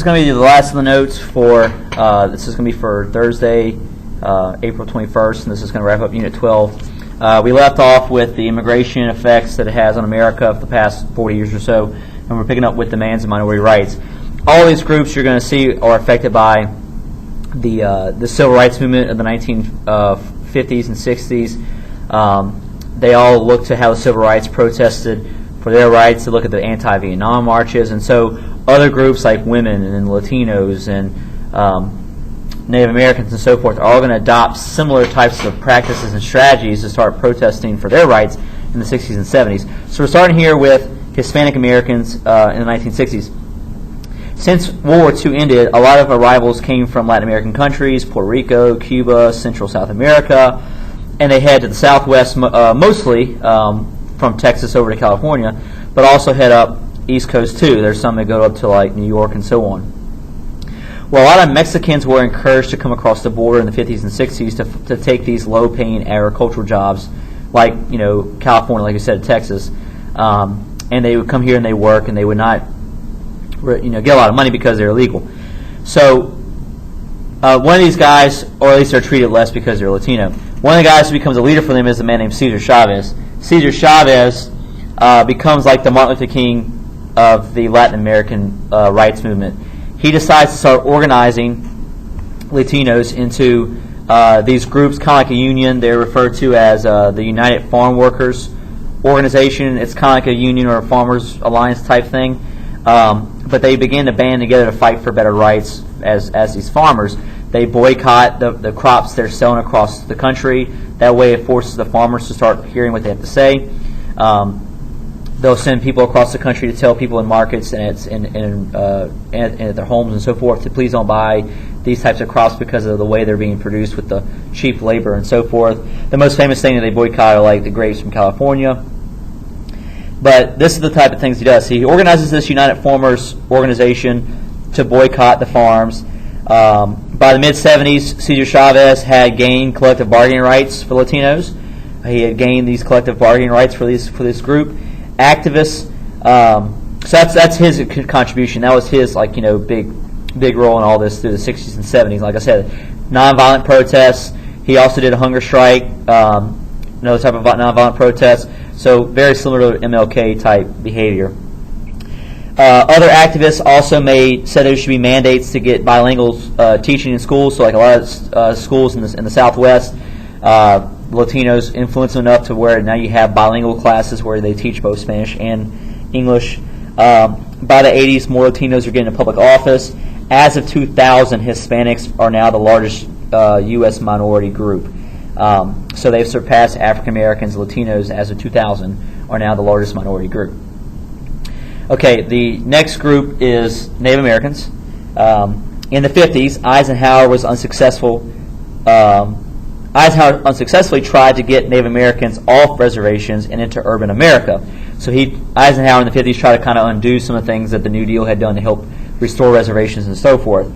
going to be the last of the notes for, this is going to be for Thursday, April 21st, and this is going to wrap up Unit 12. We left off with the immigration effects that it has on America for the past 40 years or so, and we're picking up with demands and minority rights. All these groups you're going to see are affected by the civil rights movement of the 1950s and 60s. They all look to how the civil rights protested for their rights. They look at the anti-Vietnam marches, and so other groups like women and Latinos and Native Americans and so forth are all going to adopt similar types of practices and strategies to start protesting for their rights in the 60s and 70s. So we're starting here with Hispanic Americans in the 1960s. Since World War II ended, a lot of arrivals came from Latin American countries, Puerto Rico, Cuba, Central South America, and they head to the Southwest, mostly from Texas over to California, but also head up East Coast too. There's some that go up to like New York and so on. Well, a lot of Mexicans were encouraged to come across the border in the 50s and 60s to take these low-paying agricultural jobs, like California, like I said, Texas, and they would come here and they work, and they would not get a lot of money because they're illegal. So one of these guys, or at least they're treated less because they're Latino. One of the guys who becomes a leader for them is a man named Cesar Chavez. Cesar Chavez becomes like the Martin Luther King of the Latin American rights movement. He decides to start organizing Latinos into these groups, kind of like a union. They're referred to as the United Farm Workers Organization. It's kind of like a union or a farmers alliance type thing. But they begin to band together to fight for better rights as these farmers. They boycott the crops they're selling across the country. That way it forces the farmers to start hearing what they have to say. They'll send people across the country to tell people in markets and at their homes and so forth to please don't buy these types of crops because of the way they're being produced with the cheap labor and so forth. The most famous thing that they boycott are like the grapes from California. But this is the type of things he does. He organizes this United Farmers organization to boycott the farms. By the mid-'70s, Cesar Chavez had gained collective bargaining rights for Latinos. He had gained these collective bargaining rights for this group. Activists. So that's his contribution. That was his big role in all this through the 60s and 70s. Like I said, nonviolent protests. He also did a hunger strike. Another type of nonviolent protest. So very similar to MLK type behavior. Other activists also said there should be mandates to get bilingual teaching in schools. So like a lot of schools in the Southwest, Latinos influenced enough to where now you have bilingual classes where they teach both Spanish and English. By the 80s, more Latinos are getting into public office. As of 2000, Hispanics are now the largest U.S. minority group. So they've surpassed African Americans. Latinos, as of 2000, are now the largest minority group. Okay, the next group is Native Americans. In the 50s, Eisenhower unsuccessfully tried to get Native Americans off reservations and into urban America. So Eisenhower in the 50s tried to kind of undo some of the things that the New Deal had done to help restore reservations and so forth.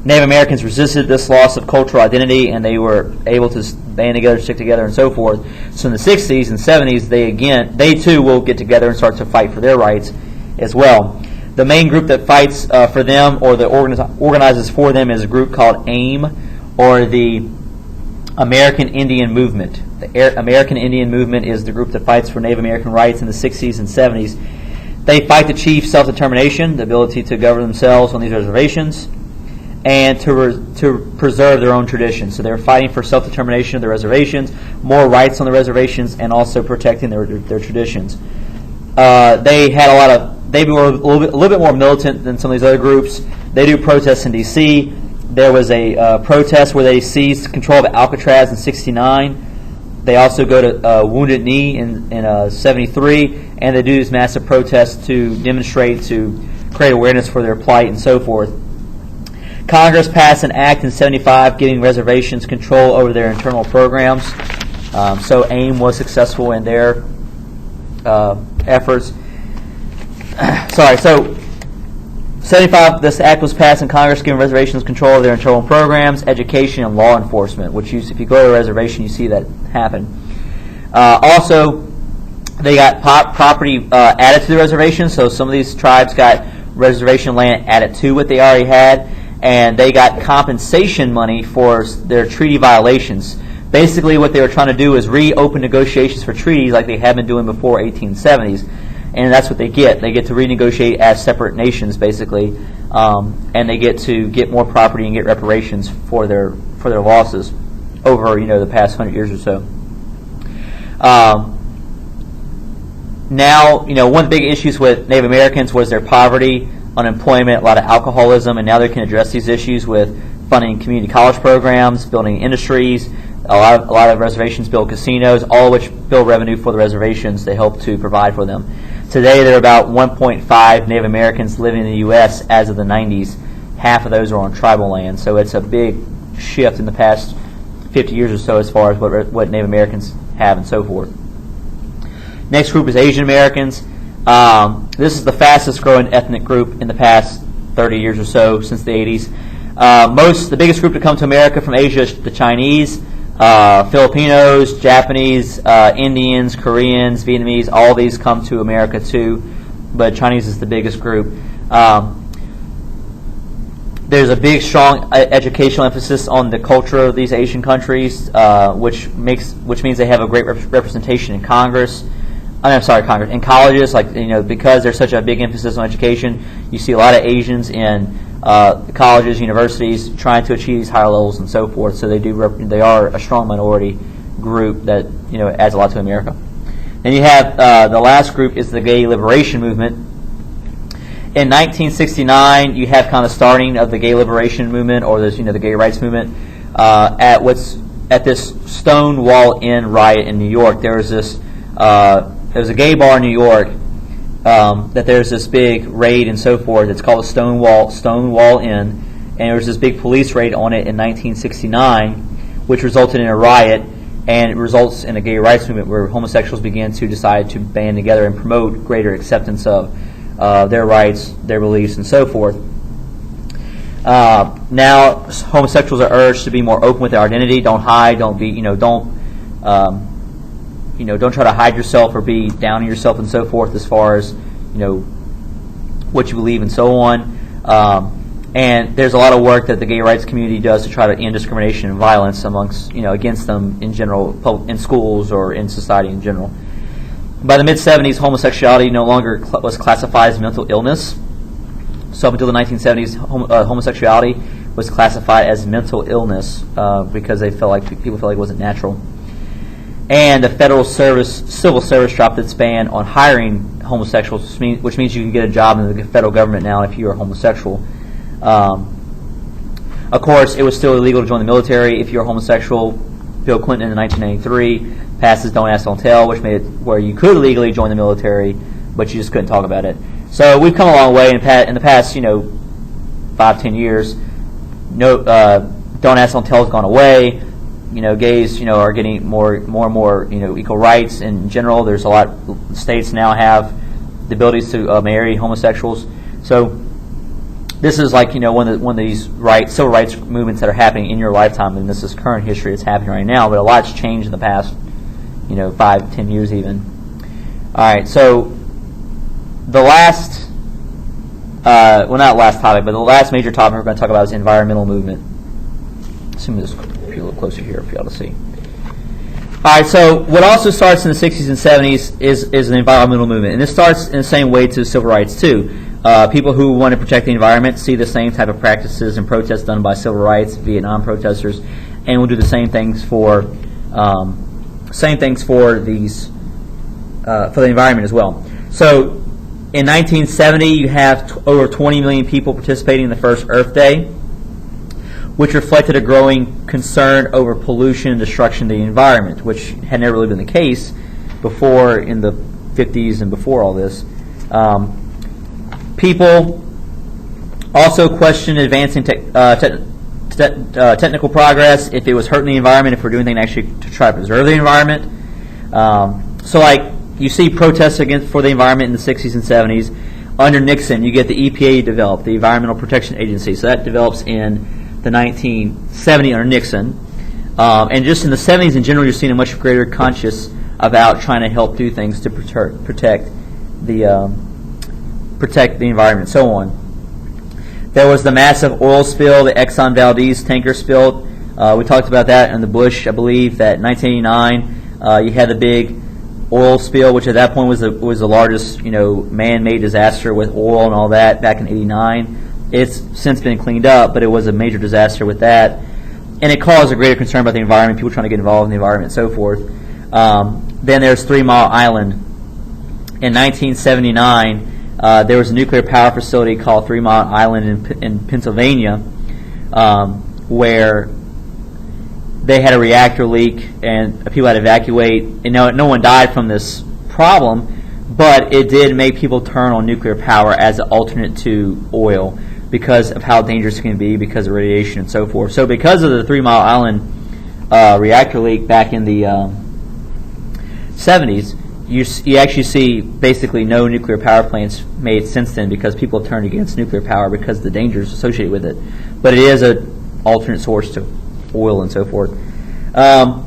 Native Americans resisted this loss of cultural identity, and they were able to band together, stick together, and so forth. So in the 60s and 70s, they too will get together and start to fight for their rights as well. The main group that fights for them, or that organizes for them, is a group called AIM, or the American Indian Movement. The American Indian Movement is the group that fights for Native American rights in the 60s and 70s. They fight to achieve self-determination, the ability to govern themselves on these reservations, and to preserve their own traditions. So they're fighting for self-determination of the reservations, more rights on the reservations, and also protecting their traditions. They were a little bit more militant than some of these other groups. They do protests in D.C. There was a protest where they seized control of Alcatraz in '69. They also go to Wounded Knee in '73, and they do these massive protests to demonstrate, to create awareness for their plight and so forth. Congress passed an act in '75 giving reservations control over their internal programs. So AIM was successful in their efforts. So 75, this act was passed in Congress giving reservations control of their internal programs, education, and law enforcement, which if you go to a reservation, you see that happen. Also, they got property added to the reservation, so some of these tribes got reservation land added to what they already had, and they got compensation money for their treaty violations. Basically, what they were trying to do is reopen negotiations for treaties like they had been doing before 1870s, and that's what they get. They get to renegotiate as separate nations, basically, and they get to get more property and get reparations for their losses over the past 100 years or so. Now, one of the big issues with Native Americans was their poverty, unemployment, a lot of alcoholism, and now they can address these issues with funding community college programs, building industries. A lot of reservations build casinos, all of which build revenue for the reservations. They help to provide for them. Today, there are about 1.5 Native Americans living in the U.S. as of the 90s. Half of those are on tribal land, so it's a big shift in the past 50 years or so as far as what Native Americans have and so forth. Next group is Asian Americans. This is the fastest growing ethnic group in the past 30 years or so, since the 80s. The biggest group to come to America from Asia is the Chinese, Filipinos, Japanese, Indians, Koreans, Vietnamese. All these come to America too, but Chinese is the biggest group. There's a big, strong educational emphasis on the culture of these Asian countries, which means they have a great representation in Congress. In colleges, because there's such a big emphasis on education, you see a lot of Asians in colleges, universities, trying to achieve these higher levels and so forth. So they are a strong minority group that adds a lot to America. Then you have the last group is the gay liberation movement. In 1969, you have kind of starting of the gay liberation movement, or this the gay rights movement at this Stonewall Inn riot in New York. There was a gay bar in New York that there's this big raid and so forth. It's called the Stonewall Inn, and there was this big police raid on it in 1969, which resulted in a riot, and it results in a gay rights movement where homosexuals began to decide to band together and promote greater acceptance of their rights, their beliefs, and so forth. Now homosexuals are urged to be more open with their identity. Don't hide. Don't try to hide yourself or be down on yourself and so forth as far as what you believe and so on. And there's a lot of work that the gay rights community does to try to end discrimination and violence against them in general, in schools or in society in general. By the mid-70s, homosexuality no longer was classified as mental illness. So up until the 1970s, homosexuality was classified as mental illness because people felt like it wasn't natural. And the civil service dropped its ban on hiring homosexuals, which means you can get a job in the federal government now if you're a homosexual. Of course, it was still illegal to join the military if you're a homosexual. Bill Clinton in 1993 passes Don't Ask, Don't Tell, which made it where you could legally join the military, but you just couldn't talk about it. So we've come a long way in the past 5-10 years. Don't Ask, Don't Tell has gone away. Gays, are getting more and more, equal rights in general. There's a lot of states now have the abilities to marry homosexuals. So this is like, one of these civil rights movements that are happening in your lifetime, and this is current history that's happening right now, but a lot's changed in the past, 5-10 years even. All right, so the last, not last topic, but the last major topic we're going to talk about is the environmental movement. Assume this a little closer here for y'all to see. All right, so what also starts in the 60s and 70s is an environmental movement, and this starts in the same way to civil rights too. People who want to protect the environment see the same type of practices and protests done by civil rights, Vietnam protesters, and will do the same things for these for the environment as well. So in 1970, you have over 20 million people participating in the first Earth Day, which reflected a growing concern over pollution and destruction of the environment, which had never really been the case before in the 50s and before all this. People also questioned advancing technical progress, if it was hurting the environment, if we're doing anything actually to try to preserve the environment. You see protests for the environment in the 60s and 70s. Under Nixon, you get the EPA developed, the Environmental Protection Agency. So that develops in the 1970 under Nixon. And just in the 70s in general, you're seeing a much greater conscious about trying to help do things to protect the protect the environment, and so on. There was the massive oil spill, the Exxon Valdez tanker spill. We talked about that in the Bush, I believe, that in 1989 you had the big oil spill, which at that point was the largest man-made disaster with oil and all that back in '89. It's since been cleaned up, but it was a major disaster with that, and it caused a greater concern about the environment, people trying to get involved in the environment, and so forth. Then there's 3 Mile Island. In 1979, there was a nuclear power facility called 3 Mile Island in Pennsylvania, where they had a reactor leak and people had to evacuate. And no one died from this problem, but it did make people turn on nuclear power as an alternate to oil because of how dangerous it can be, because of radiation and so forth. So because of the 3 Mile Island reactor leak back in the 70s, you actually see basically no nuclear power plants made since then because people have turned against nuclear power because of the dangers associated with it. But it is an alternate source to oil and so forth. Other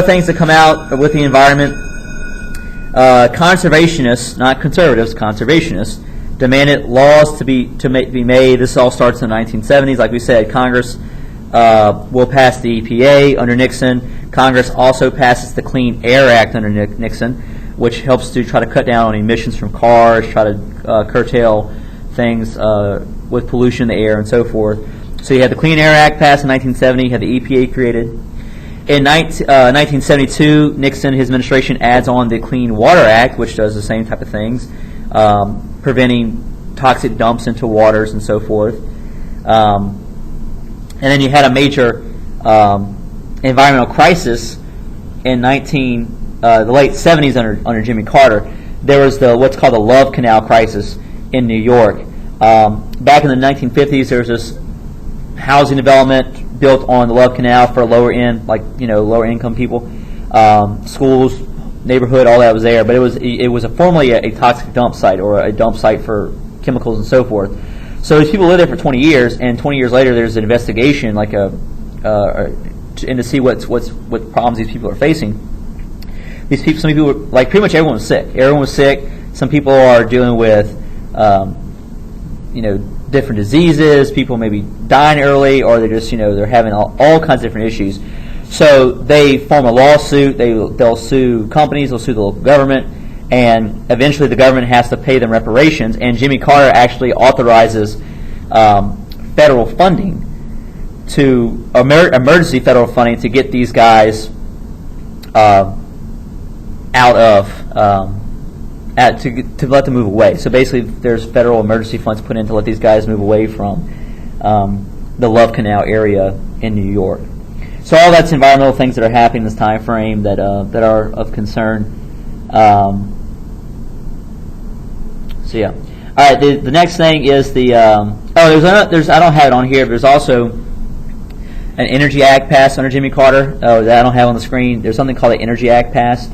things that come out with the environment, conservationists, not conservatives, conservationists, demanded laws to be made. This all starts in the 1970s. Like we said, Congress will pass the EPA under Nixon. Congress also passes the Clean Air Act under Nixon, which helps to try to cut down on emissions from cars, try to curtail things with pollution in the air and so forth. So you had the Clean Air Act passed in 1970, you had the EPA created. In 1972, Nixon, his administration, adds on the Clean Water Act, which does the same type of things, preventing toxic dumps into waters and so forth. And then you had a major environmental crisis in the late 70s under Jimmy Carter. There was what's called the Love Canal crisis in New York. Back in the 1950s, there was this housing development built on the Love Canal for lower income people. Schools, neighborhood, all that was there, but it was formerly a toxic dump site or a dump site for chemicals and so forth. So these people lived there for 20 years, and 20 years later, there's an investigation, and to see what problems these people are facing. Some people, like pretty much everyone was sick. Everyone was sick. Some people are dealing with, different diseases. People maybe dying early, or they're just, they're having all kinds of different issues. So they form a lawsuit. They'll sue companies. They'll sue the local government, and eventually the government has to pay them reparations. And Jimmy Carter actually authorizes federal funding emergency federal funding to get these guys out of to let them move away. So basically, there's federal emergency funds put in to let these guys move away from the Love Canal area in New York. So all that's environmental things that are happening in this time frame that are of concern. So yeah. All right. The next thing is the there's I don't have it on here, but there's also an Energy Act passed under Jimmy Carter. That I don't have on the screen. There's something called the Energy Act passed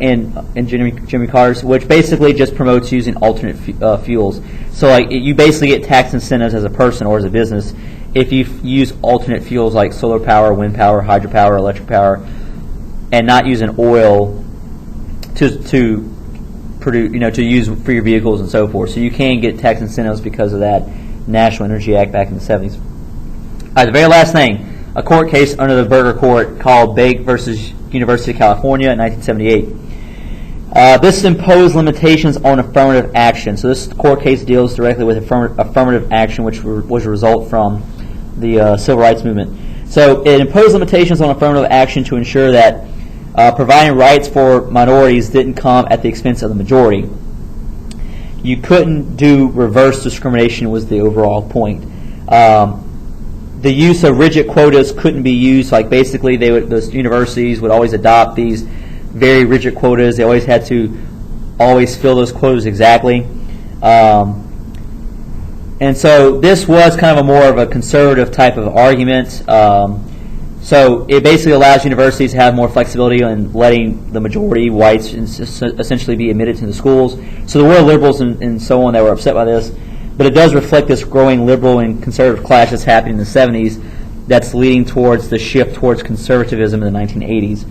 in Jimmy Carter's, which basically just promotes using alternate fuels. So you basically get tax incentives as a person or as a business if you use alternate fuels like solar power, wind power, hydropower, electric power, and not using oil to produce, to use for your vehicles and so forth. So you can get tax incentives because of that National Energy Act back in the 70s. All right, the very last thing, a court case under the Berger Court called Bake versus University of California in 1978. This imposed limitations on affirmative action. So this court case deals directly with affirmative action, which was a result from the civil rights movement. So it imposed limitations on affirmative action to ensure that providing rights for minorities didn't come at the expense of the majority. You couldn't do reverse discrimination was the overall point. The use of rigid quotas couldn't be used. Like basically, those universities would always adopt these very rigid quotas. They always had to fill those quotas exactly. And so this was kind of more of a conservative type of argument. So it basically allows universities to have more flexibility in letting the majority, whites, essentially be admitted to the schools. So there were liberals and so on that were upset by this. But it does reflect this growing liberal and conservative clash that's happening in the 70s that's leading towards the shift towards conservatism in the 1980s.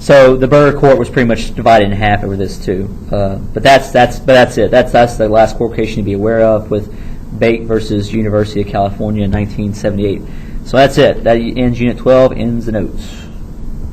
So the Burger Court was pretty much divided in half over this too. But that's it. That's the last court case you need to be aware of with Bate versus University of California in 1978. So that's it. That ends Unit 12. Ends the notes.